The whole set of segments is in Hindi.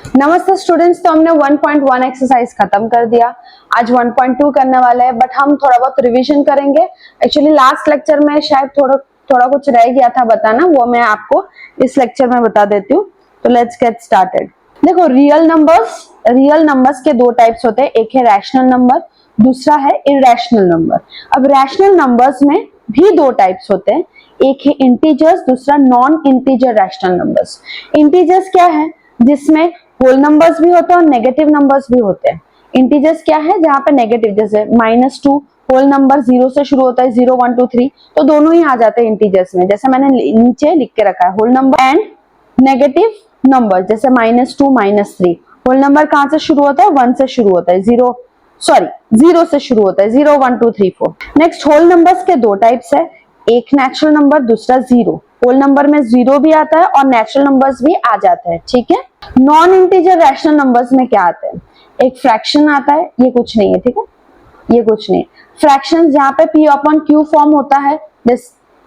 नमस्ते स्टूडेंट्स, तो हमने 1.1 एक्सरसाइज खत्म कर दिया। आज 1.2 करने वाले हैं, बट हम थोड़ा बहुत रिवीजन करेंगे। एक्चुअली लास्ट लेक्चर में शायद थोड़ा कुछ रह गया था बताना, वो मैं आपको इस लेक्चर में बता देती हूँ। तो लेट्स गेट स्टार्टेड। देखो, रियल नंबर्स के दो टाइप्स होते हैं, एक है रैशनल नंबर, दूसरा है इरेशनल नंबर। अब रैशनल नंबर्स में भी दो टाइप्स होते हैं, एक है इंटीजर्स, दूसरा non integer rational numbers. Integers क्या है? जिसमें होल नंबर्स भी होते हैं और नेगेटिव नंबर्स भी होते हैं। इंटीजर्स क्या है? जहां पे नेगेटिव, जैसे -2 होल नंबर 0 से शुरू होता है, 0 1 2 3, तो दोनों ही आ जाते हैं इंटीजर्स में। जैसे मैंने नीचे लिख के रखा है, whole number and negative number, जैसे -2 -3। होल नंबर कहां से शुरू होता है? 1 से शुरू होता है, 0 से शुरू होता है, 0 1 2 3 4। नेक्स्ट, होल नंबर्स के दो टाइप्स है, एक नेचुरल नंबर, दूसरा जीरो। होल नंबर में जीरो भी आता है और नेचुरल नंबर्स भी आ जाते हैं, ठीक है। नॉन इंटीजर रैशनल नंबर्स में क्या आते हैं? एक फ्रैक्शन आता है, ये कुछ नहीं है, ठीक है, ये कुछ नहीं। फ्रैक्शंस जहां पे p अपॉन q फॉर्म होता है,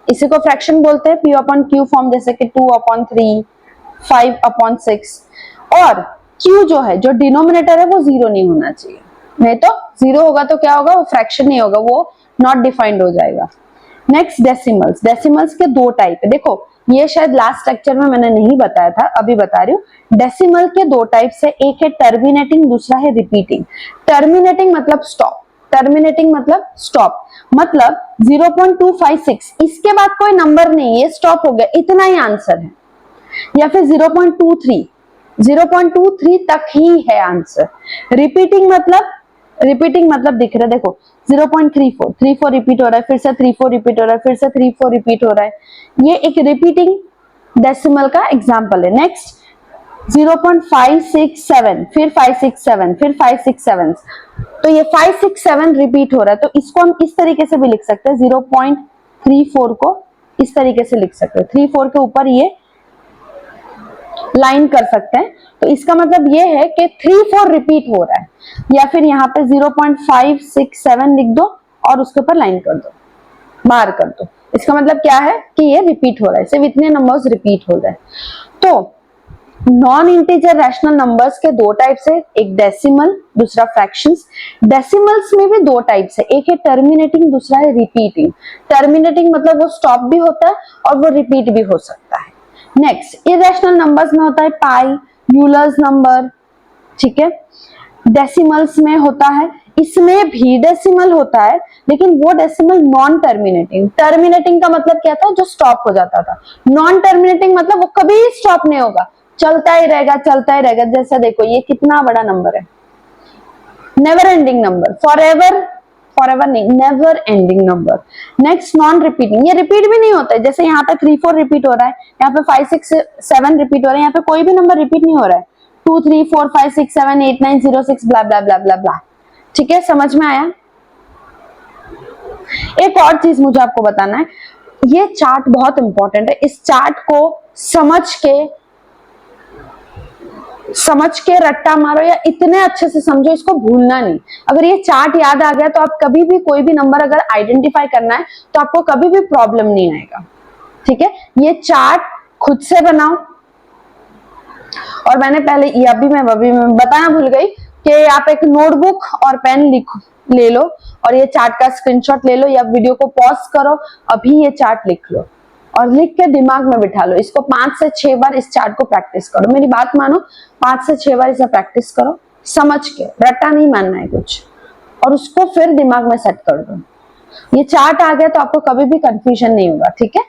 इसी को फ्रैक्शन बोलते हैं, p अपॉन q फॉर्म, जैसे कि 2 अपॉन 3, 5 अपॉन 6। और q जो है, जो डिनोमिनेटर है, वो जीरो नहीं होना चाहिए, नहीं तो जीरो होगा तो क्या होगा? वो फ्रैक्शन नहीं होगा, वो नॉट डिफाइंड हो जाएगा। नेक्स्ट, डेसिमल्स के दो टाइप है। देखो, ये शायद लास्ट लेक्चर में मैंने नहीं बताया था, अभी बता रही हूँ। डेसिमल के दो टाइप है, एक है टर्मिनेटिंग, दूसरा है रिपीटिंग। टर्मिनेटिंग मतलब स्टॉप, मतलब 0.256, इसके बाद कोई नंबर नहीं, ये स्टॉप हो गया, इतना ही आंसर है। या फिर 0.23 तक ही है आंसर। रिपीटिंग मतलब दिख रहा है, देखो 0.34 रिपीट हो रहा है, फिर से 34 रिपीट हो रहा है, फिर से 34 रिपीट हो रहा है। ये एक रिपीटिंग डेसिमल का एग्जांपल है। नेक्स्ट, 0.567, फिर 567, फिर 567, तो ये 567 रिपीट हो रहा है, तो इसको हम इस तरीके से भी लिख सकते हैं, 0.34 को इस तरीके से लिख सकते हैं, 34 के ऊपर ये लाइन कर सकते हैं। तो इसका मतलब ये है कि 3 4 रिपीट हो रहा है। या फिर यहाँ पे 0.567 लिख दो और उसके ऊपर लाइन कर दो, बार कर दो। इसका मतलब क्या है कि ये रिपीट हो रहा है, सिर्फ इतने नंबर्स रिपीट हो रहे हैं। तो नॉन इंटीजर रैशनल नंबर्स के दो टाइप्स है, एक डेसिमल, दूसरा फ्रैक्शंस। डेसिमल्स में भी दो टाइप्स है, एक है टर्मिनेटिंग, दूसरा है रिपीटिंग। टर्मिनेटिंग मतलब वो स्टॉप भी होता है और वो रिपीट भी हो सकता है। नेक्स्ट, इरेशनल नंबर्स में होता है पाई, यूलर्स नंबर, ठीक है। डेसिमल्स में होता है, इसमें भी डेसिमल होता है, लेकिन वो डेसिमल नॉन टर्मिनेटिंग। टर्मिनेटिंग का मतलब क्या था? जो स्टॉप हो जाता था। नॉन टर्मिनेटिंग मतलब वो कभी स्टॉप नहीं होगा, चलता ही रहेगा, चलता ही रहेगा। जैसे देखो, ये कितना बड़ा नंबर है, नेवर एंडिंग नंबर, फॉरएवर नहीं, never ending number. Next, non repeating, ये रिपीट भी नहीं होता है। जैसे यहाँ पे 3 4 रिपीट हो रहा है, यहाँ पे 5 6 7 रिपीट हो रहा है, यहाँ पे कोई भी नंबर रिपीट नहीं हो रहा है। 2 3 4 5 6 7 8 9 0 6 ब्ला ब्ला ब्ला ब्ला ब्ला, ठीक है, समझ में आया? एक और चीज मुझे आपको बताना है, ये चार्ट बहुत इंपॉर्टेंट है। इस चार्ट को समझ के रट्टा मारो, या इतने अच्छे से समझो, इसको भूलना नहीं। अगर ये चार्ट याद आ गया तो आप कभी भी कोई भी नंबर अगर आइडेंटिफाई करना है तो आपको कभी भी प्रॉब्लम नहीं आएगा, ठीक है। ये चार्ट खुद से बनाओ। और मैंने पहले मैं बताना भूल गई कि आप एक नोटबुक और पेन ले लो और ये चार्ट का स्क्रीनशॉट ले लो, या वीडियो को पॉज करो, अभी ये चार्ट लिख लो और लिख के दिमाग में बिठा लो। इसको 5 से 6 बार इस चार्ट को प्रैक्टिस करो, मेरी बात मानो, 5 से 6 बार इसे प्रैक्टिस करो, समझ के, रट्टा नहीं मानना है कुछ, और उसको फिर दिमाग में सेट कर दो। ये चार्ट आ गया तो आपको कभी भी कंफ्यूजन नहीं होगा, ठीक है।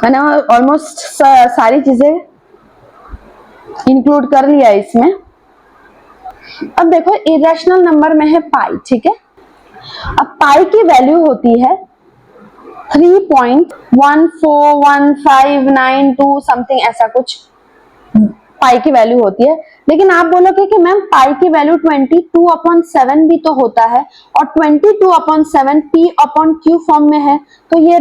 मैंने ऑलमोस्ट सारी चीजें इंक्लूड कर लिया इसमें। अब देखो, इरेशनल नंबर में है पाई, ठीक है। अब पाई की वैल्यू होती है 3.141592 समथिंग, ऐसा कुछ पाई की वैल्यू होती है। लेकिन आप बोलोगे कि मैम पाई की वैल्यू 22/7 भी तो होता है, और 22/7 p अपॉन q फॉर्म में है, तो ये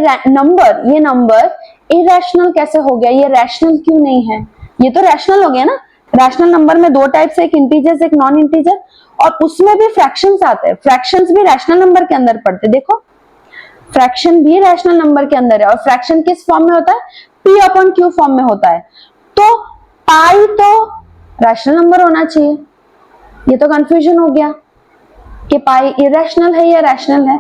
नंबर इरेशनल कैसे हो गया? ये रैशनल क्यों नहीं है? ये तो रैशनल हो गया ना। रैशनल नंबर में दो टाइप से, एक इंटीजर एक नॉन इंटीजर, और उसमें भी फ्रैक्शंस आते हैं। फ्रैक्शंस भी रैशनल नंबर के अंदर पड़ते, देखो फ्रैक्शन भी रैशनल नंबर के अंदर है, और फ्रैक्शन किस फॉर्म में होता है? p अपॉन q फॉर्म में होता है। तो पाई तो रैशनल नंबर होना चाहिए। ये तो कंफ्यूजन हो गया कि पाई इरेशनल है या रैशनल है।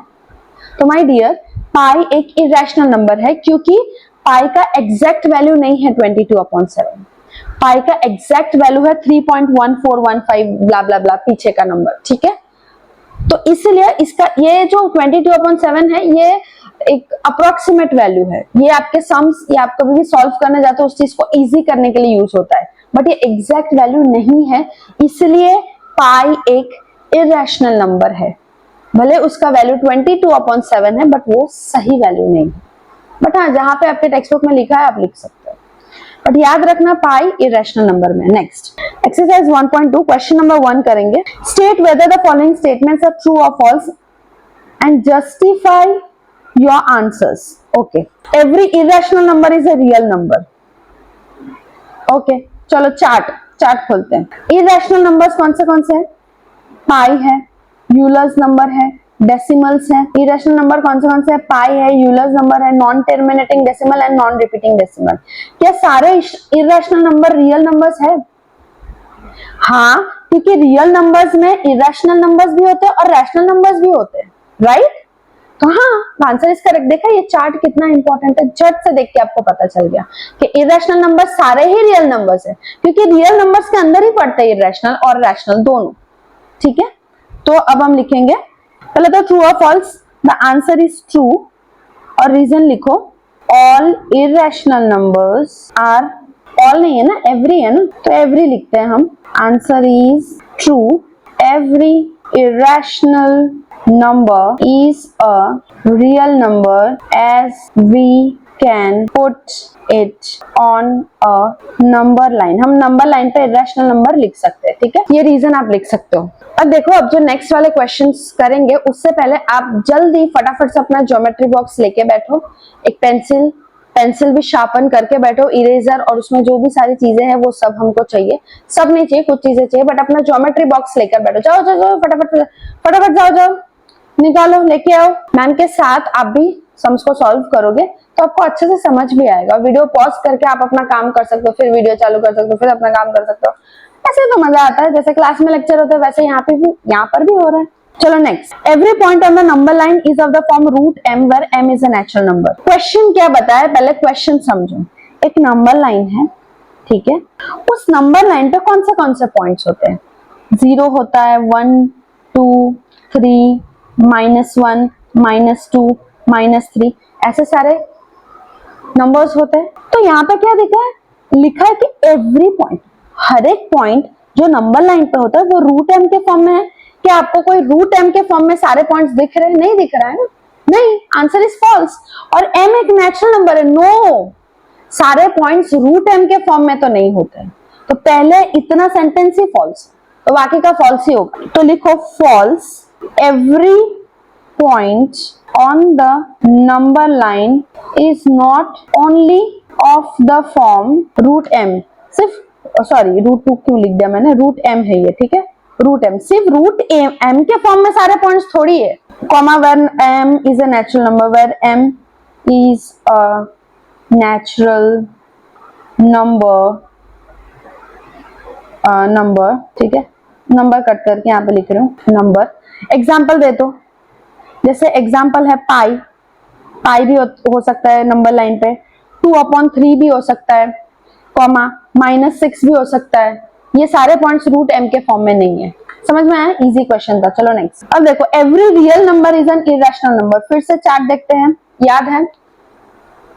तो माय डियर, पाई एक इरेशनल नंबर है क्योंकि पाई का एग्जैक्ट वैल्यू नहीं है 22/7। पाई का एग्जैक्ट वैल्यू है 3.1415 ब्ला ब्ला ब्ला पीछे का नंबर, ठीक है। तो इसलिए इसका ये जो 22/7 है ये एक अप्रोक्सीमेट वैल्यू है। ये आपके सम्स या आप कभी भी सॉल्व करने जाते हो उस चीज को इजी करने के लिए यूज होता है, बट ये एग्जैक्ट वैल्यू नहीं है। इसलिए पाई एक इरेशनल नंबर है। भले उसका वैल्यू 22/7 है बट वो सही वैल्यू नहीं है। बट हाँ, जहां पे आपके टेक्स्ट बुक में लिखा है आप लिख सकते हो, बट याद रखना पाई इरेशनल नंबर में। नेक्स्ट एक्सरसाइज 1.2 क्वेश्चन नंबर 1 करेंगे। State whether the following statements are true और false and justify your answers. Okay, every irrational number is a real number. Okay, चलो चार्ट खोलते हैं। इरेशनल नंबर्स कौन से हैं? पाई है, यूलर्स नंबर है, डेसिमल्स है। इरेशनल नंबर कौन से हैं? पाई है, यूलर्स नंबर है, non terminating decimal and non repeating decimal. क्या सारे इरेशनल नंबर रियल नंबर्स है? हाँ, क्योंकि रियल नंबर्स में इरेशनल नंबर्स भी होते हैं और रैशनल नंबर्स भी होते हैं, राइट? तो हाँ, आंसर इज करेक्ट। देखा ये चार्ट कितना इंपॉर्टेंट है, झट से देख के आपको पता चल गया कि इरेशनल नंबर सारे ही रियल नंबर्स है, क्योंकि रियल नंबर्स के अंदर ही पड़ते हैं इरेशनल और रैशनल दोनों, ठीक है। तो अब हम लिखेंगे पहले तो ट्रू और false. The answer is true और रीजन लिखो। All irrational numbers are, all नहीं है ना, एवरी है ना, तो एवरी लिखते हैं हम। Answer is true, every irrational number is a real number as we can put it on a number line। हम नंबर लाइन पे irrational नंबर लिख सकते हैं, ठीक है। ये रीजन आप लिख सकते हो। अब देखो, अब जो नेक्स्ट वाले क्वेश्चंस करेंगे उससे पहले आप जल्दी फटाफट से अपना ज्योमेट्री बॉक्स लेके बैठो, एक पेंसिल भी शार्पन करके बैठो, इरेजर और उसमें जो भी सारी चीजें हैं वो सब हमको चाहिए। सब नहीं चाहिए, कुछ चीजें चाहिए, बट अपना ज्योमेट्री बॉक्स लेकर बैठो। जाओ फटाफट जाओ, निकालो, लेके आओ। मैम के साथ आप भी सम्स को सॉल्व करोगे तो आपको अच्छे से समझ भी आएगा। वीडियो पॉज करके आप अपना काम कर सकते हो, फिर वीडियो चालू कर सकते हो, फिर अपना काम कर सकते हो। ऐसे तो मजा आता है, जैसे क्लास में लेक्चर होता है वैसे यहाँ पर भी हो रहा है। चलो next, every point on the number line is of the form root m where m is a natural number. Question क्या बताया, पहले क्वेश्चन समझो। एक नंबर लाइन है, ठीक है, उस नंबर लाइन पे कौन से पॉइंट्स होते हैं? 0 होता है, 1 2 3 -1 -2 -3, ऐसे सारे नंबर्स होते हैं। तो यहाँ पे क्या लिखा है कि एवरी पॉइंट, हर एक पॉइंट जो नंबर लाइन पे होता है वो रूट m के फॉर्म में है। क्या आपको कोई रूट m के फॉर्म में सारे पॉइंट्स दिख रहे हैं? नहीं दिख रहा है ना, नहीं, आंसर इज फॉल्स। और m एक नेचुरल नंबर है, नो, सारे पॉइंट्स रूट m के फॉर्म में तो नहीं होते। तो पहले इतना सेंटेंस ही फॉल्स, तो बाकी का फॉल्स ही होगा। तो लिखो false, every point on the number line is not only of the form root m। सिर्फ सॉरी, रूट 2 क्यों लिख दिया मैंने, रूट m है ये, ठीक है, रूट m, सिर्फ रूट m के फॉर्म में सारे पॉइंट्स थोड़ी है। Comma where m is a natural number, where m is a natural number, ठीक है। नंबर कट करके यहाँ पे लिख रही हूँ नंबर। एग्जाम्पल दे दो, जैसे एग्जाम्पल है पाई भी हो सकता है नंबर लाइन पे, 2/3 भी हो सकता है, कॉमा -6 भी हो सकता है। ये सारे पॉइंट्स रूट m के फॉर्म में नहीं है। समझ में आया? इजी क्वेश्चन था। चलो नेक्स्ट, अब देखो, every real number is an irrational number. फिर से चार्ट देखते हैं, याद है?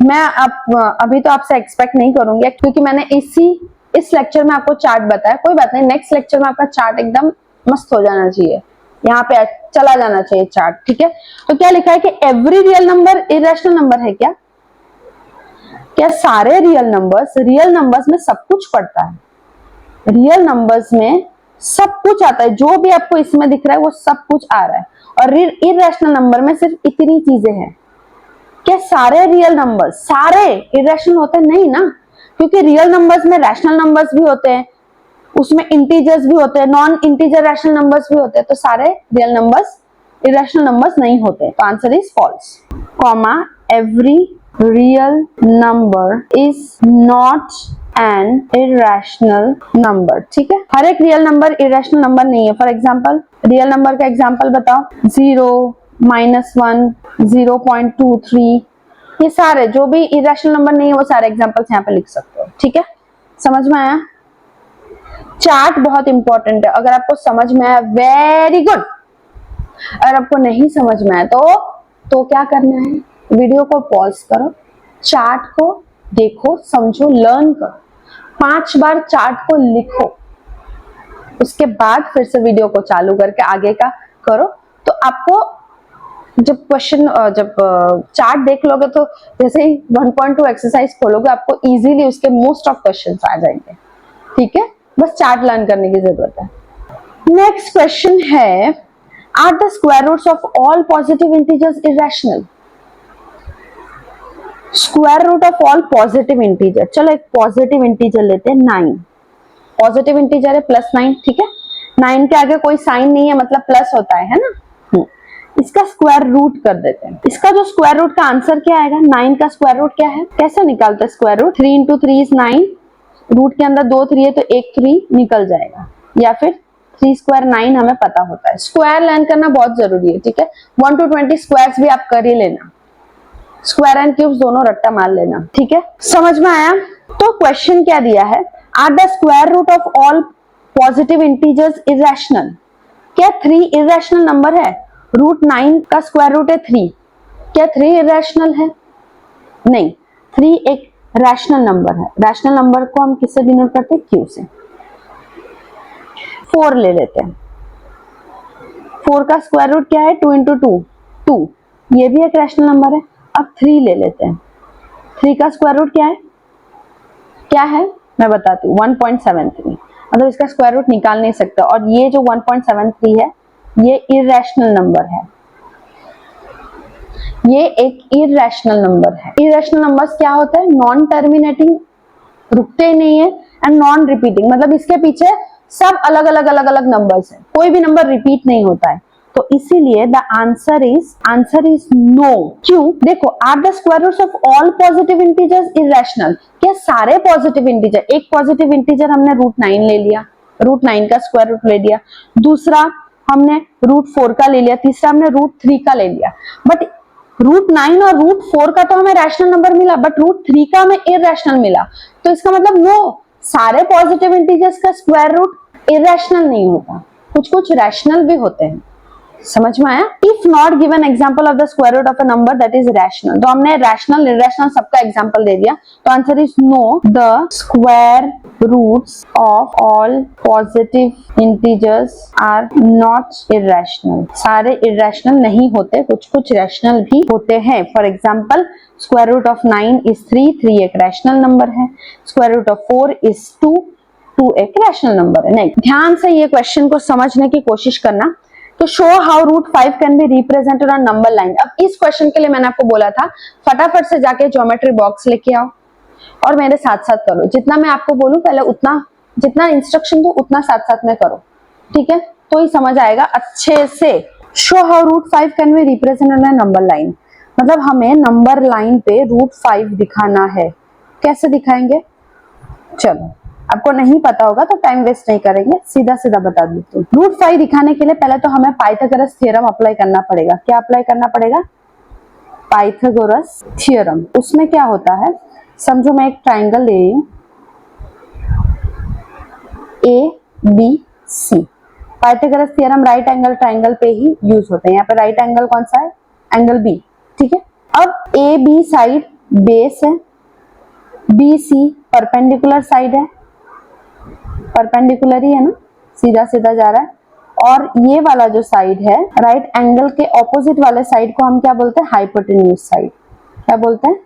मैं अभी तो आपसे एक्सपेक्ट नहीं करूंगी क्योंकि मैंने इस लेक्चर में आपको चार्ट बताया। कोई बात नहीं, नेक्स्ट लेक्चर में आपका चार्ट एकदम मस्त हो जाना चाहिए, यहाँ पे चला जाना चाहिए चार्ट, ठीक है। तो क्या लिखा है कि every real number irrational number है। क्या सारे रियल नंबर्स में सब कुछ पड़ता है? रियल नंबर्स में सब कुछ आता है, जो भी आपको इसमें दिख रहा है वो सब कुछ आ रहा है। और इरेशनल नंबर में सिर्फ इतनी चीजें हैं। क्या सारे रियल नंबर्स सारे इरेशनल होते हैं? नहीं ना, क्योंकि रियल नंबर्स में रैशनल नंबर्स भी होते हैं, उसमें इंटीजर्स भी होते हैं, नॉन इंटीजर रैशनल नंबर्स भी होते हैं। तो सारे रियल नंबर्स इरेशनल नंबर्स नहीं होते। तो answer is false. Comma, every real number is not an irrational number. ठीक है, हर एक रियल नंबर इरेशनल नंबर नहीं है। फॉर एग्जाम्पल रियल नंबर का एग्जाम्पल बताओ, 0, -1, 0.23, ये सारे जो भी इरेशनल नंबर नहीं है वो सारे एग्जाम्पल्स यहाँ पे लिख सकते हो। ठीक है, समझ में आया? चार्ट बहुत इंपॉर्टेंट है, अगर आपको समझ में आया वेरी गुड, अगर आपको नहीं समझ में आया तो क्या करना है, वीडियो को पॉज करो, चार्ट को देखो, समझो, लर्न करो, 5 बार चार्ट को लिखो, उसके बाद फिर से वीडियो को चालू करके आगे का करो। तो आपको जब चार्ट देख लोगे तो जैसे ही 1.2 एक्सरसाइज खोलोगे आपको इजीली उसके मोस्ट ऑफ क्वेश्चंस आ जाएंगे। ठीक है, बस चार्ट लर्न करने की जरूरत है। नेक्स्ट क्वेश्चन है, are the square roots of all positive integers irrational? Square root of all positive integer, चलो एक पॉजिटिव इंटीजर लेते हैं 9, पॉजिटिव इंटीजर है +9। ठीक है, 9 के आगे कोई साइन नहीं है मतलब प्लस होता है ना। इसका स्क्वायर रूट कर देते हैं। इसका जो स्क्वायर रूट का आंसर क्या आएगा, 9 का स्क्वायर रूट क्या है, कैसे निकालते हैं स्क्वायर रूट, 3 × 3 = 9, रूट के अंदर 2 3 है तो एक 3 निकल जाएगा, या फिर 3² 9 हमें पता होता है। स्क्वायर लर्न करना बहुत जरूरी है। ठीक है, 1 to 20 स्क्वायर्स भी आप कर ही लेना, स्क्वायर एंड क्यूब्स दोनों रट्टा मार लेना। ठीक है, समझ में आया? तो क्वेश्चन क्या दिया है, are the square root of all positive integers irrational? क्या 3 इरेशनल नंबर है? √9 का स्क्वायर रूट है 3, क्या 3 इरेशनल है? नहीं, 3 एक रैशनल नंबर है। रैशनल नंबर को हम किससे डिनोट करते हैं, क्यू से। 4 ले लेते हैं, 4 का स्क्वायर रूट क्या है, 2 × 2 2, ये भी एक रैशनल नंबर है। अब 3 ले लेते हैं, 3 का स्क्वायर रूट क्या है मैं बताती हूँ, 1.73, मतलब इसका स्क्वायर रूट निकाल नहीं सकते, और ये जो 1.73 है ये इरेशनल नंबर है, ये एक इरेशनल नंबर है। इरेशनल नंबर्स क्या होता है, नॉन टर्मिनेटिंग, रुकते नहीं है, एंड नॉन रिपीटिंग, मतलब इसके पीछे सब अलग अलग नंबर्स है, कोई भी नंबर रिपीट नहीं होता है। तो इसीलिए द आंसर इज नो। क्यों? देखो, are the square roots of all positive integers irrational? क्या सारे पॉजिटिव इंटीजर, एक पॉजिटिव इंटीजर हमने √9 ले लिया, √9 का स्क्वायर रूट ले लिया, दूसरा हमने √4 का ले लिया, तीसरा हमने √3 का ले लिया, बट √9 और √4 का तो हमें रैशनल नंबर मिला, बट √3 का हमें इरेशनल मिला। तो इसका मतलब नो, सारे पॉजिटिव इंटीजर्स का स्क्वायर रूट इरेशनल नहीं होता, कुछ रैशनल भी होते हैं। समझ में आया? If not given example of the square root of a number that is rational, तो हमने रैशनल इरेशनल सबका एग्जांपल दे दिया, तो answer is no, the square roots of all positive integers are not irrational. सारे इरेशनल नहीं होते, कुछ रैशनल भी होते हैं। For example square root of 9 is 3 एक रैशनल नंबर है, स्क्वायर रूट ऑफ 4 is 2 एक रैशनल नंबर है। नहीं, ध्यान से ये क्वेश्चन को समझने की कोशिश करना। तो show how √5 can be represented on number line. अब इस क्वेश्चन के लिए मैंने आपको बोला था फटाफट से जाके ज्योमेट्री बॉक्स लेके आओ और मेरे साथ साथ करो, जितना मैं आपको बोलूं पहले उतना, जितना इंस्ट्रक्शन दो उतना साथ साथ में करो। ठीक है, तो ही समझ आएगा अच्छे से। Show how √5 can be represented on number line, मतलब हमें नंबर लाइन पे √5 दिखाना है। कैसे दिखाएंगे, चलो आपको नहीं पता होगा तो टाइम वेस्ट नहीं करेंगे, सीधा सीधा बता देती हूँ। √5 दिखाने के लिए पहले तो हमें पाइथागोरस थ्योरम अप्लाई करना पड़ेगा। क्या अप्लाई करना पड़ेगा, पाइथागोरस थ्योरम। उसमें क्या होता है, समझो मैं एक ट्राइंगल ले रही हूँ ABC, Pythagoras theorem right angle triangle पे ही यूज होते हैं। यहाँ पे राइट एंगल कौन सा है, एंगल B। ठीक है, अब AB साइड बेस है, BC परपेंडिकुलर साइड है, परपेंडिकुलर ही है ना, सीधा सीधा जा रहा है, और ये वाला जो साइड है राइट एंगल के ऑपोजिट वाले साइड को हम क्या बोलते हैं, हाइपोटेन्यूज साइड। क्या बोलते हैं,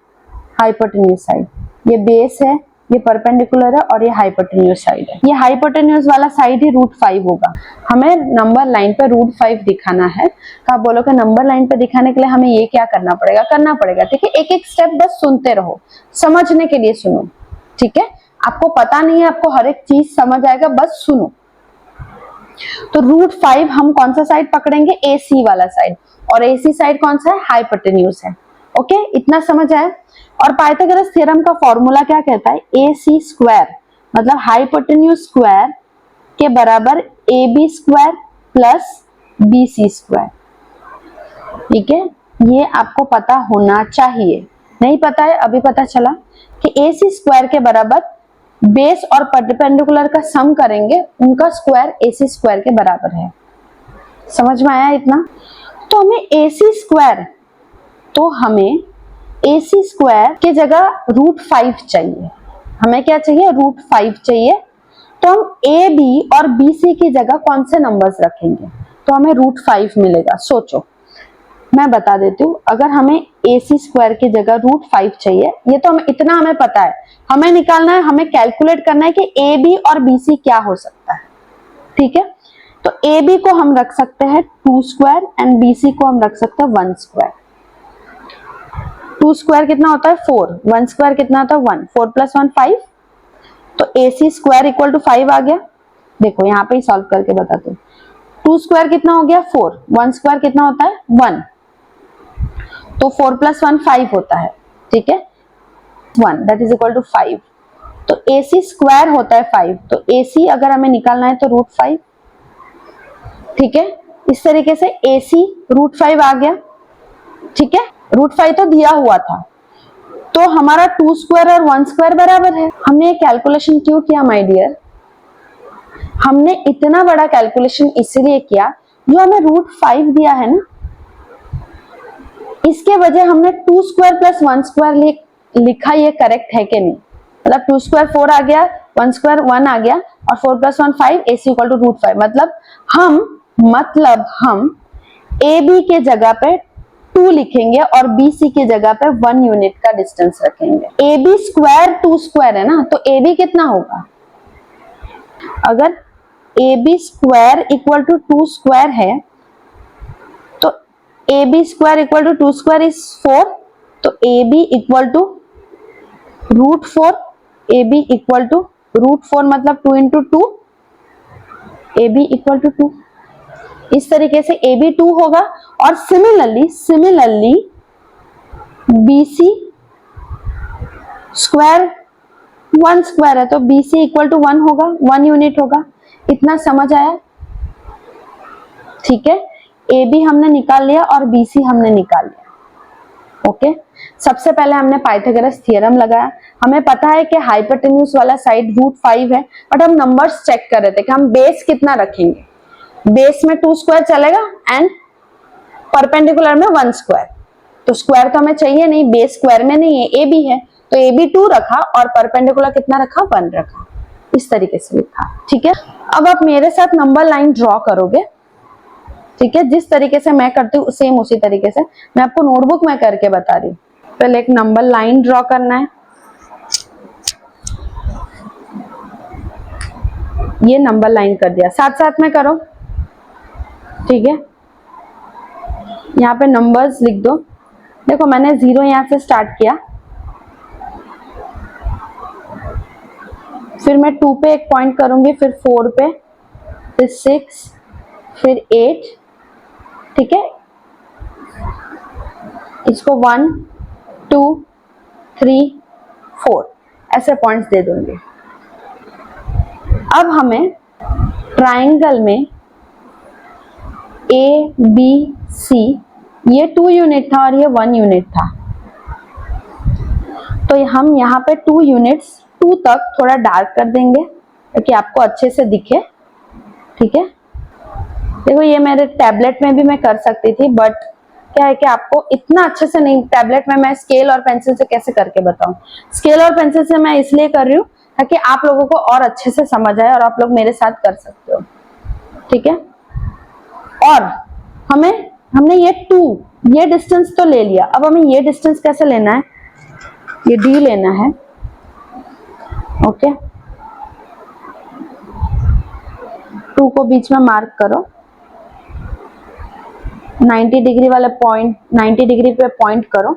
हाइपोटेन्यूज साइड। ये बेस है, ये परपेंडिकुलर है, और ये हाइपोटेन्यूज साइड है। ये हाइपोटेन्यूज वाला साइड ही √5 होगा। हमें नंबर लाइन पे √5 दिखाना है। आप बोलोगे नंबर लाइन पे दिखाने के लिए हमें ये क्या करना पड़ेगा। ठीक है, एक एक स्टेप बस सुनते रहो, समझने के लिए सुनो। ठीक है, आपको पता नहीं है, आपको हर एक चीज समझ आएगा, बस सुनो। तो √5 हम कौन सा साइड पकड़ेंगे, AC वाला साइड, और AC साइड कौन सा है, हाइपोटेन्यूज है। ओके, इतना समझ आया। और पाइथागोरस थ्योरम का फॉर्मूला क्या कहता है, ए सी स्क्वायर मतलब हाइपोटेन्यूज स्क्वायर के बराबर A B square plus B C square. ठीक है, ये आपको पता होना चाहिए, नहीं पता है अभी पता चला कि ए सी स्क्वायर के बराबर बेस और परपेंडिकुलर का सम करेंगे, उनका स्क्वायर ए सी स्क्वायर के बराबर है। समझ में आया इतना? तो हमें ए सी स्क्वायर, तो हमें ए सी स्क्वायर की जगह √5 चाहिए। हमें क्या चाहिए, √5 चाहिए। तो हम ए बी और बी सी की जगह कौन से नंबर्स रखेंगे, तो हमें √5 मिलेगा। सोचो, मैं बता देती हूँ, अगर हमें ए सी स्क्वायर की जगह √5 चाहिए, ये तो हमें इतना हमें पता है, हमें निकालना है, हमें कैलकुलेट करना है कि ए बी और बी सी क्या हो सकता है। ठीक है, तो ए बी को हम रख सकते हैं 2 स्क्वायर एंड बी सी को हम रख सकते हैं 1 स्क्वायर। 2 स्क्वायर कितना होता है 4, 1 स्क्वायर कितना होता है 1, 4 + 1 5, तो ए सी स्क्वायर इक्वल टू 5 आ गया। देखो यहाँ पे ही सॉल्व करके बताते हैं। 2 स्क्वायर कितना हो गया 4, 1 स्क्वायर कितना होता है 1, तो 4 + 1 5 होता है। ठीक है, 1 दैट इज इक्वल टू 5, तो ए सी स्क्वायर होता है 5, तो ए सी अगर हमें निकालना है तो √5। ठीक है, इस तरीके से ए सी √5 आ गया। ठीक है, √5 तो दिया हुआ था, तो हमारा 2 स्क्वायर और 1 स्क्वायर बराबर है। हमने ये कैलकुलेशन क्यों किया माय डियर, हमने इतना बड़ा कैलकुलेशन इसलिए किया, जो हमें √5 दिया है ना, इसके वजह हमने 2 स्क्वायर + 1 स्क्वायर लिखा, ये करेक्ट है कि नहीं? मतलब 2 स्क्वायर 4 आ गया, 1 स्क्वायर 1 आ गया, और 4 + 1 5, ए सी इक्वल टू √5। मतलब हम ए बी के जगह पे 2 लिखेंगे और बी सी की जगह पे 1 यूनिट का डिस्टेंस रखेंगे। ए बी स्क्वायर 2 स्क्वायर है ना, तो ए बी कितना होगा, अगर A B square equal to 2 square है, तो A B square equal to 2 square is 4, तो A B equal to √4, A B equal to √4 मतलब 2 × 2, ए बी इक्वल टू 2। इस तरीके से ए बी 2 होगा। और similarly B C square 1 square है, तो बी सी इक्वल टू 1 होगा, 1 यूनिट होगा। इतना समझ आया? ठीक है, ए बी हमने निकाल लिया और बी सी हमने निकाल लिया। ओके, सबसे पहले हमने पाइथागोरस थ्योरम लगाया। हमें पता है कि हाइपोटेन्यूज वाला साइड √5 है, बट हम नंबर्स चेक कर रहे थे कि हम बेस कितना रखेंगे। बेस में 2 स्क्वायर चलेगा एंड परपेंडिकुलर में 1 स्क्वायर, तो स्क्वायर तो हमें चाहिए नहीं, बेस स्क्वायर में नहीं है, ए बी है, तो ए बी 2 रखा और परपेंडिकुलर कितना रखा 1 रखा। इस तरीके से लिखा। ठीक है, अब आप मेरे साथ नंबर लाइन ड्रॉ करोगे। ठीक है, जिस तरीके से मैं करती हूँ सेम उसी तरीके से मैं आपको नोटबुक में करके बता रही हूँ। पहले एक नंबर लाइन ड्रॉ करना है, ये नंबर लाइन कर दिया, साथ साथ में करो। ठीक है, यहाँ पे नंबर्स लिख दो। देखो मैंने 0 यहाँ से स्टार्ट किया, फिर मैं 2 पे एक पॉइंट करूंगी, फिर 4 पे, फिर 6, फिर 8। ठीक है, इसको 1 2 3 4 ऐसे पॉइंट्स दे दूंगी। अब हमें ट्राइंगल में ए बी सी, ये 2 यूनिट था और ये 1 यूनिट था, तो हम यहाँ पे 2 यूनिट्स 2 तक थोड़ा डार्क कर देंगे ताकि आपको अच्छे से दिखे। ठीक है, देखो ये मेरे टैबलेट में भी मैं कर सकती थी, बट क्या है कि आपको इतना अच्छे से नहीं, टैबलेट में मैं स्केल और पेंसिल से कैसे करके बताऊं। स्केल और पेंसिल से मैं इसलिए कर रही हूँ ताकि आप लोगों को और अच्छे से समझ आए और आप लोग मेरे साथ कर सकते हो। ठीक है, और हमने ये डिस्टेंस तो ले लिया, अब हमें ये डिस्टेंस कैसे लेना है, ये डी लेना है। ओके, 2 को बीच में मार्क करो, 90 डिग्री वाले पॉइंट, 90 डिग्री पे पॉइंट करो,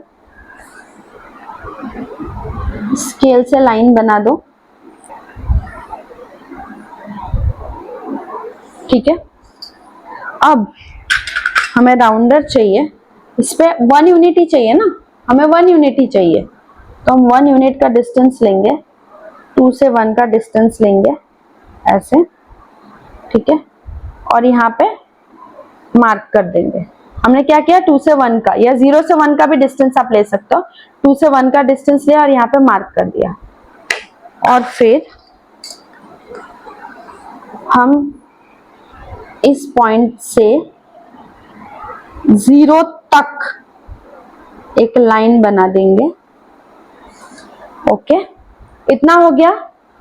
स्केल से लाइन बना दो। ठीक है, अब हमें राउंडर चाहिए, इस पे 1 यूनिट ही चाहिए ना, हमें 1 यूनिट ही चाहिए, तो हम 1 यूनिट का डिस्टेंस लेंगे, 2 से 1 का डिस्टेंस लेंगे ऐसे, ठीक है, और यहाँ पे मार्क कर देंगे। हमने क्या किया, 2 से 1 का या 0 से 1 का भी डिस्टेंस आप ले सकते हो, 2 से 1 का डिस्टेंस लिया और यहाँ पे मार्क कर दिया। और फिर हम इस पॉइंट से 0 तक एक लाइन बना देंगे। ओके, इतना हो गया।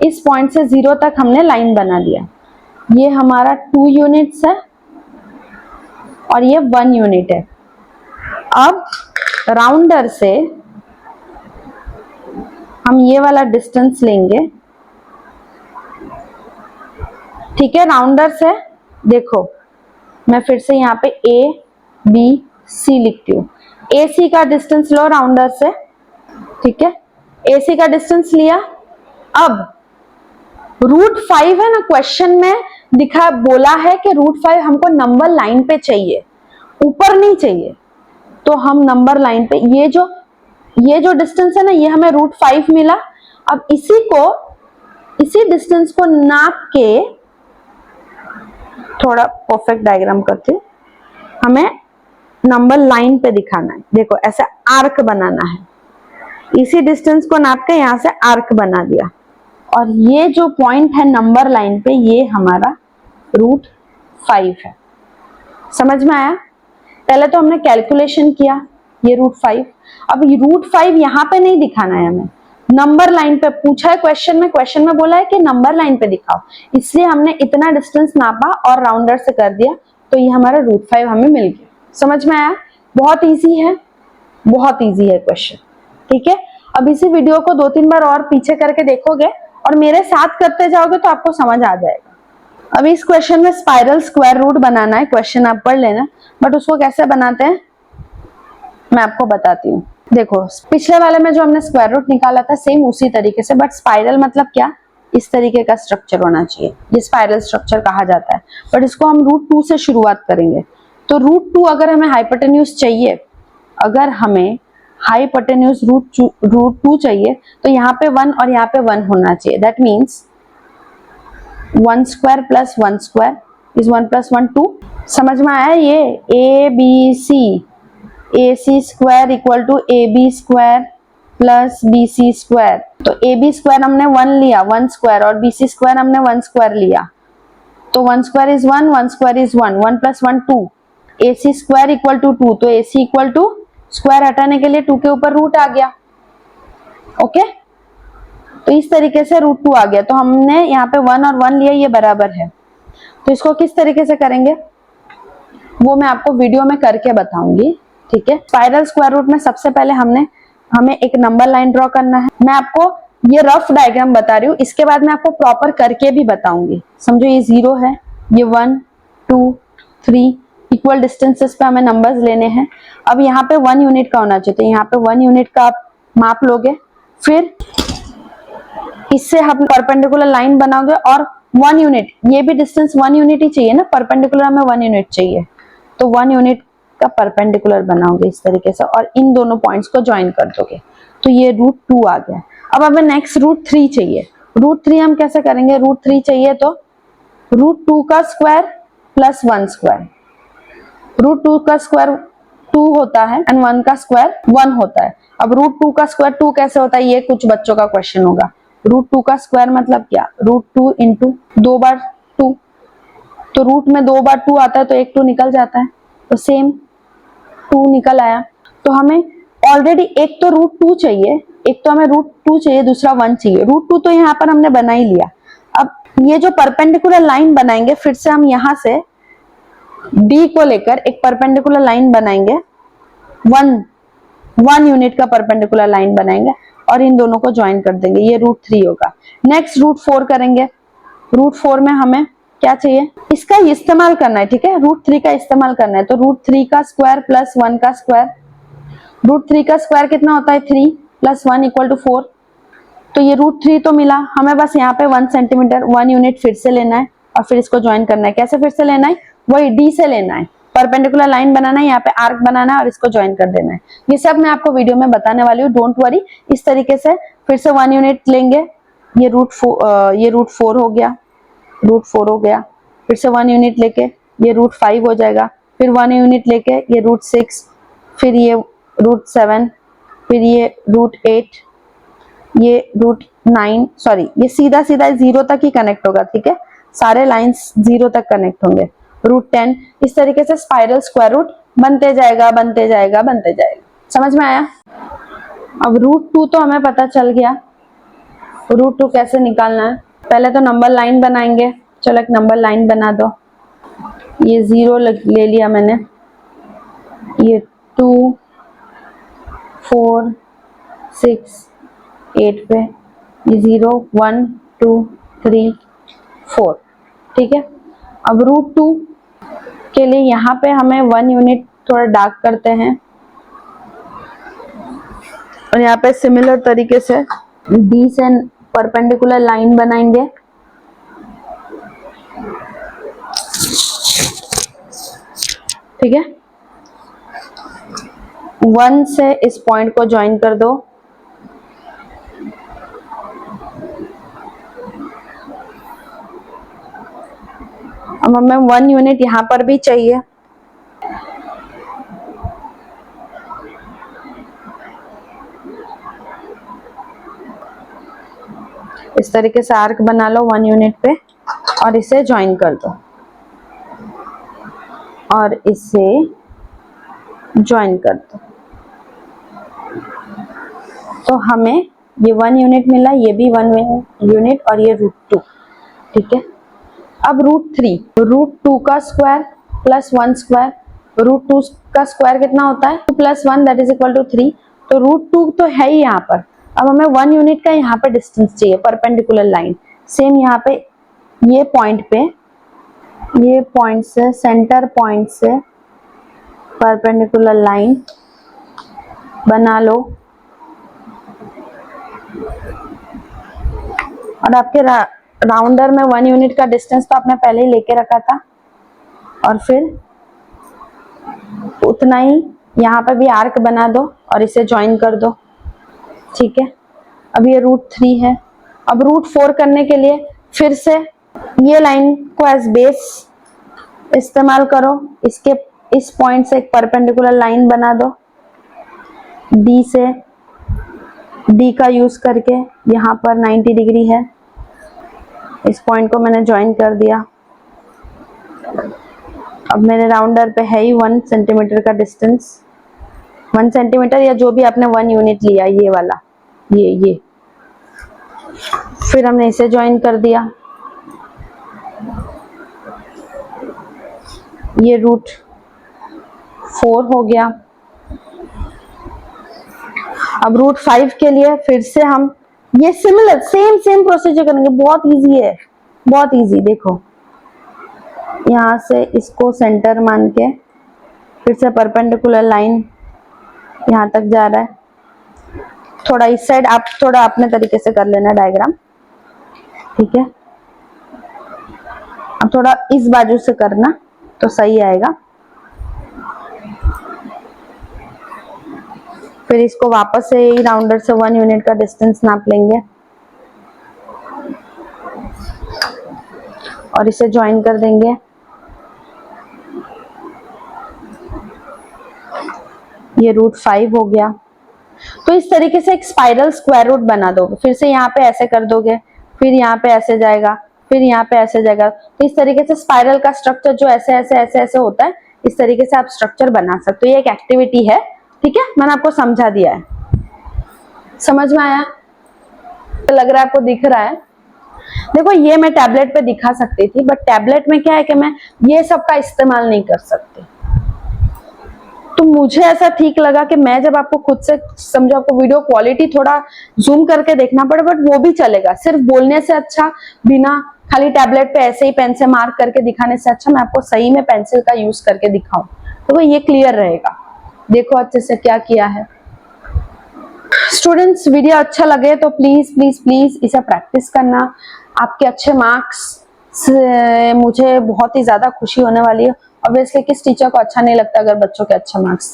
इस पॉइंट से 0 तक हमने लाइन बना दिया। ये हमारा 2 यूनिट्स है और ये 1 यूनिट है। अब राउंडर से हम ये वाला डिस्टेंस लेंगे, ठीक है। राउंडर से देखो, मैं फिर से यहाँ पे A B C लिखती हूँ। AC का डिस्टेंस लो राउंडर से, ठीक है, AC का डिस्टेंस लिया। अब √5 है ना, क्वेश्चन में दिखा बोला है कि √5 हमको नंबर लाइन पे चाहिए, ऊपर नहीं चाहिए। तो हम नंबर लाइन पे ये जो डिस्टेंस है ना, ये हमें √5 मिला। अब इसी डिस्टेंस को नाप के थोड़ा परफेक्ट डायग्राम करते हैं, हमें नंबर लाइन पे दिखाना है। देखो ऐसे आर्क बनाना है, इसी डिस्टेंस को नाप के यहां से आर्क बना दिया, और ये जो पॉइंट है नंबर लाइन पे, ये हमारा √5 है। समझ में आया? पहले तो हमने कैलकुलेशन किया, ये √5। अब √5 यहाँ पे नहीं दिखाना है हमें, नंबर लाइन पे पूछा है क्वेश्चन में बोला है कि नंबर लाइन पे दिखाओ, इसलिए हमने इतना डिस्टेंस नापा और राउंडर से कर दिया, तो ये हमारा √5 हमें मिल गया। समझ में आया? बहुत इजी है, बहुत इजी है क्वेश्चन, ठीक है। अब इसी वीडियो को 2-3 बार और पीछे करके देखोगे और मेरे साथ करते जाओगे तो आपको समझ आ जाएगा। अब इस क्वेश्चन में स्पाइरल स्क्वायर रूट बनाना है, क्वेश्चन आप पढ़ लेना, बट उसको कैसे बनाते हैं मैं आपको बताती हूँ। देखो पिछले वाले में जो हमने स्क्वायर रूट निकाला था सेम उसी तरीके से, बट स्पाइरल मतलब क्या, इस तरीके का स्ट्रक्चर होना चाहिए, ये स्पाइरल स्ट्रक्चर कहा जाता है। बट इसको हम √2 से शुरुआत करेंगे। तो √2 अगर हमें हाइपोटेन्यूज चाहिए, अगर हमें हाइपोटेन्यूज √2 चाहिए, तो यहाँ पे 1 और यहाँ पे 1 होना चाहिए। That means 1 square plus 1 square is 1 + 1 2। समझ में आया? ये AC square equal to AB square plus BC square. तो AB स्क्वायर हमने 1 लिया, 1 स्क्वायर, और BC स्क्वायर हमने 1 स्क्वायर लिया, तो 1 square is 1, 1 square is 1, 1 + 1 2। AC square equal to 2, तो AC इक्वल टू स्क्वायर हटाने के लिए 2 के ऊपर रूट आ गया। ओके, तो इस तरीके से √2 आ गया। तो हमने यहाँ पे 1 और 1 लिया, ये बराबर है। तो इसको किस तरीके से करेंगे वो मैं आपको वीडियो में करके बताऊंगी, ठीक है। स्पाइरल स्क्वायर रूट में सबसे पहले हमें एक नंबर लाइन ड्रॉ करना है। मैं आपको ये रफ डायग्राम बता रही हूँ, इसके बाद मैं आपको प्रॉपर करके भी बताऊंगी। समझो ये 0 है, ये 1 2 3 इक्वल डिस्टेंसेस पे हमें नंबर्स लेने हैं। अब यहाँ पे 1 यूनिट का होना चाहिए, तो यहाँ पे 1 यूनिट का आप माप लोगे, फिर इससे हम परपेंडिकुलर लाइन बनाओगे और 1 यूनिट, ये भी डिस्टेंस 1 यूनिट ही चाहिए ना, परपेंडिकुलर हमें 1 यूनिट चाहिए, तो 1 यूनिट का परपेंडिकुलर बनाओगे इस तरीके से और इन दोनों पॉइंट्स को ज्वाइन कर दोगे, तो ये √2 आ गया। अब हमें नेक्स्ट √3 चाहिए। √3 हम कैसे करेंगे? √3 चाहिए तो √2 का स्क्वायर प्लस 1 स्क्वायर। √2 का स्क्वायर 2 होता है एंड 1 का स्क्वायर 1 होता है। अब √2 का स्क्वायर 2 कैसे होता है, ये कुछ बच्चों का क्वेश्चन होगा। √2 का स्क्वायर मतलब क्या, √2 इंटू 2 बार 2, तो रूट में 2 बार 2 आता है तो एक 2 निकल जाता है, तो सेम 2 निकल आया। तो हमें ऑलरेडी एक तो √2 चाहिए, एक तो हमें √2 चाहिए, दूसरा 1 चाहिए। √2 तो यहाँ पर हमने बना ही लिया। अब ये जो परपेंडिकुलर लाइन बनाएंगे, फिर से हम यहाँ से D को लेकर एक परपेंडिकुलर लाइन बनाएंगे, 1 यूनिट का परपेंडिकुलर लाइन बनाएंगे और इन दोनों को ज्वाइन कर देंगे, ये √3 होगा। नेक्स्ट √4 करेंगे। √4 में हमें क्या चाहिए, इसका इस्तेमाल करना है, ठीक है, √3 का इस्तेमाल करना है। तो √3 का स्क्वायर प्लस 1 का स्क्वायर, √3 का स्क्वायर कितना होता है, 3 + 1 = 4। तो ये √3 तो मिला हमें, बस यहाँ पे 1 सेंटीमीटर 1 यूनिट फिर से लेना है और फिर इसको ज्वाइन करना है। कैसे फिर से लेना है, वही D से लेना है, परपेंडिकुलर लाइन बनाना है, यहाँ पे आर्क बनाना है और इसको ज्वाइन कर देना है। ये सब मैं आपको वीडियो में बताने वाली हूँ, डोंट वरी। इस तरीके से फिर से 1 यूनिट लेंगे, ये रूट 4 हो गया, रूट 4 हो गया। फिर से 1 यूनिट लेके ये रूट 5 हो जाएगा, फिर 1 यूनिट लेके ये रूट 6, फिर ये रूट 7, फिर ये रूट 8, ये रूट 9, सॉरी ये सीधा सीधा 0 तक ही कनेक्ट होगा, ठीक है, सारे लाइंस 0 तक कनेक्ट होंगे, रूट 10। इस तरीके से स्पाइरल स्क्वायर रूट बनते जाएगा, बनते जाएगा, बनते जाएगा। समझ में आया? अब रूट 2 तो हमें पता चल गया, रूट 2 कैसे निकालना है। पहले तो नंबर लाइन बनाएंगे, चलो एक नंबर लाइन बना दो। ये 0 ले लिया मैंने, ये 2 4 6 8 पे ये 0 1 2 3 4, ठीक है। अब रूट 2 के लिए यहाँ पे हमें 1 यूनिट थोड़ा डार्क करते हैं और यहाँ पे सिमिलर तरीके से डी से परपेंडिकुलर लाइन बनाएंगे। ठीक है, 1 से इस पॉइंट को ज्वाइन कर दो। अब हमें 1 यूनिट यहाँ पर भी चाहिए। इस तरीके से आर्क बना लो 1 यूनिट पे और इसे ज्वाइन कर दो और इसे ज्वाइन कर दो। तो हमें ये 1 यूनिट मिला, ये भी 1 यूनिट और ये रूट 2, ठीक है। अब रूट 3, रूट 2 का स्क्वायर प्लस 1 स्क्वायर, रूट 2 का स्क्वायर कितना होता है 2 + 1 दैट इज इक्वल टू 3। तो रूट 2 तो है ही यहाँ पर। अब हमें 1 यूनिट का यहाँ पे डिस्टेंस चाहिए, परपेंडिकुलर लाइन। सेम यहाँ पे ये पॉइंट पे, ये पॉइंट से, सेंटर पॉइंट से परपेंडिकुलर लाइन बना लो और आपके राउंडर में 1 यूनिट का डिस्टेंस तो आपने पहले ही लेके रखा था और फिर उतना ही यहाँ पे भी आर्क बना दो और इसे ज्वाइन कर दो, ठीक है। अब ये रूट 3 है। अब रूट 4 करने के लिए फिर से ये लाइन को एज बेस इस्तेमाल करो, इसके इस पॉइंट से एक परपेंडिकुलर लाइन बना दो, डी से, डी का यूज करके यहाँ पर 90 डिग्री है, इस पॉइंट को मैंने ज्वाइन कर दिया। अब मेरे राउंडर पे है ही 1 सेंटीमीटर का डिस्टेंस, 1 सेंटीमीटर या जो भी आपने 1 यूनिट लिया, ये वाला, ये फिर हमने इसे ज्वाइन कर दिया। ये रूट 4 हो गया। अब रूट 5 के लिए फिर से हम ये सिमिलर सेम प्रोसीजर करेंगे, बहुत इजी है, बहुत इजी। देखो यहाँ से इसको सेंटर मान के फिर से परपेंडिकुलर लाइन यहाँ तक जा रहा है। थोड़ा इस साइड आप थोड़ा अपने तरीके से कर लेना डायग्राम, ठीक है। अब थोड़ा इस बाजू से करना तो सही आएगा। फिर इसको वापस से राउंडर से 1 यूनिट का डिस्टेंस नाप लेंगे और इसे ज्वाइन कर देंगे। ये रूट 5 हो गया। तो इस तरीके से एक स्पाइरल स्क्वायर रूट बना दोगे। फिर से यहाँ पे ऐसे कर दोगे, फिर यहाँ पे ऐसे जाएगा, फिर यहाँ पे ऐसे जाएगा। तो इस तरीके से स्पाइरल का स्ट्रक्चर जो ऐसे ऐसे ऐसे ऐसे होता है, इस तरीके से आप स्ट्रक्चर बना सकते हो। ये एक एक्टिविटी है, ठीक है, मैंने आपको समझा दिया है। समझ में आया? तो लग रहा है आपको दिख रहा है? देखो ये मैं टैबलेट पे दिखा सकती थी, बट टैबलेट में क्या है कि मैं ये सब का इस्तेमाल नहीं कर सकती। तो मुझे ऐसा ठीक लगा कि मैं जब आपको खुद से समझो, आपको वीडियो क्वालिटी थोड़ा जूम करके देखना पड़े, बट वो भी चलेगा। सिर्फ बोलने से अच्छा, बिना खाली टैबलेट पे ऐसे ही पेन से मार्क करके दिखाने से अच्छा मैं आपको सही में पेंसिल का यूज करके दिखाऊं, तो वो ये क्लियर रहेगा। देखो अच्छे से क्या किया है। स्टूडेंट्स, वीडियो अच्छा लगे तो प्लीज प्लीज प्लीज इसे प्रैक्टिस करना। आपके अच्छे मार्क्स से मुझे बहुत ही ज्यादा खुशी होने वाली है। ऑब्वियसली किस टीचर को अच्छा नहीं लगता अगर बच्चों के अच्छे मार्क्स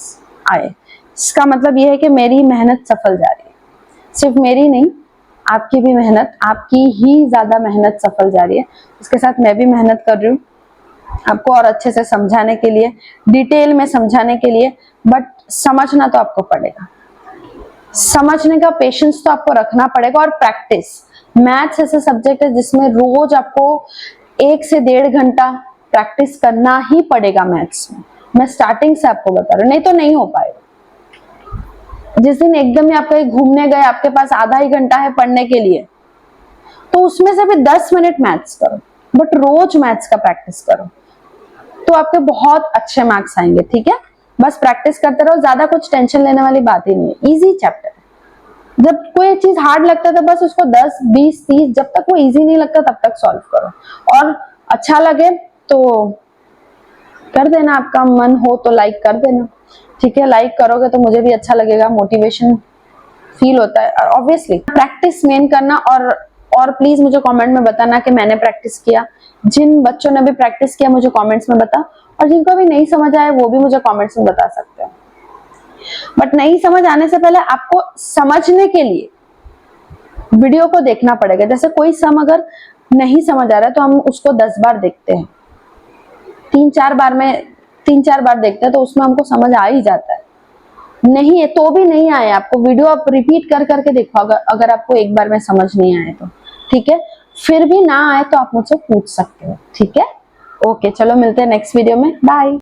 आए। इसका मतलब ये है कि मेरी मेहनत सफल जा रही है। सिर्फ मेरी नहीं, आपकी भी मेहनत, आपकी ही ज्यादा मेहनत सफल जा रही है। उसके साथ मैं भी मेहनत कर रही हूँ आपको और अच्छे से समझाने के लिए, डिटेल में समझाने के लिए, बट समझना तो आपको पड़ेगा। समझने का पेशेंस तो आपको रखना पड़ेगा और प्रैक्टिस। मैथ्स ऐसे सब्जेक्ट है जिसमें रोज आपको 1 से 1.5 घंटा प्रैक्टिस करना ही पड़ेगा मैथ्स में। मैं स्टार्टिंग से आपको बता रही हूँ, नहीं तो नहीं हो पाएगा। जिस दिन एकदम ही आप कहीं घूमने गए, आपके पास आधा ही घंटा है पढ़ने के लिए, तो उसमें से भी 10 मिनट मैथ्स करो, बट रोज मैथ्स का प्रैक्टिस करो, तो आपके बहुत अच्छे मार्क्स आएंगे। ठीक है, बस प्रैक्टिस करते रहो, ज्यादा कुछ टेंशन लेने वाली बात ही नहीं है। इजी चैप्टर है। जब कोई चीज हार्ड लगता है तो बस उसको 10, 20, 30, जब तक वो इजी नहीं लगता तब तक सॉल्व करो। और अच्छा लगे तो कर देना, आपका मन हो तो लाइक कर देना। ठीक है, लाइक करोगे तो मुझे भी अच्छा लगेगा, मोटिवेशन फील होता है। ऑब्वियसली प्रैक्टिस मेन करना, और प्लीज मुझे कमेंट में बताना कि मैंने प्रैक्टिस किया। जिन बच्चों ने भी प्रैक्टिस किया मुझे कमेंट्स में बता, और जिनको भी नहीं समझ आया वो भी मुझे कमेंट्स में बता सकते हैं। बट नहीं समझ आने से पहले आपको समझने के लिए वीडियो को देखना पड़ेगा। जैसे कोई सम अगर नहीं समझ आ रहा है तो हम उसको 10 बार देखते हैं, 3-4 बार देखते हैं, तो उसमें हमको समझ आ ही जाता है। नहीं है तो भी नहीं आए आपको, वीडियो आप रिपीट कर करके देखो, अगर आपको एक बार में समझ नहीं आए तो। ठीक है, फिर भी ना आए तो आप मुझसे पूछ सकते हो। ठीक है, ओके, चलो मिलते हैं नेक्स्ट वीडियो में, बाय।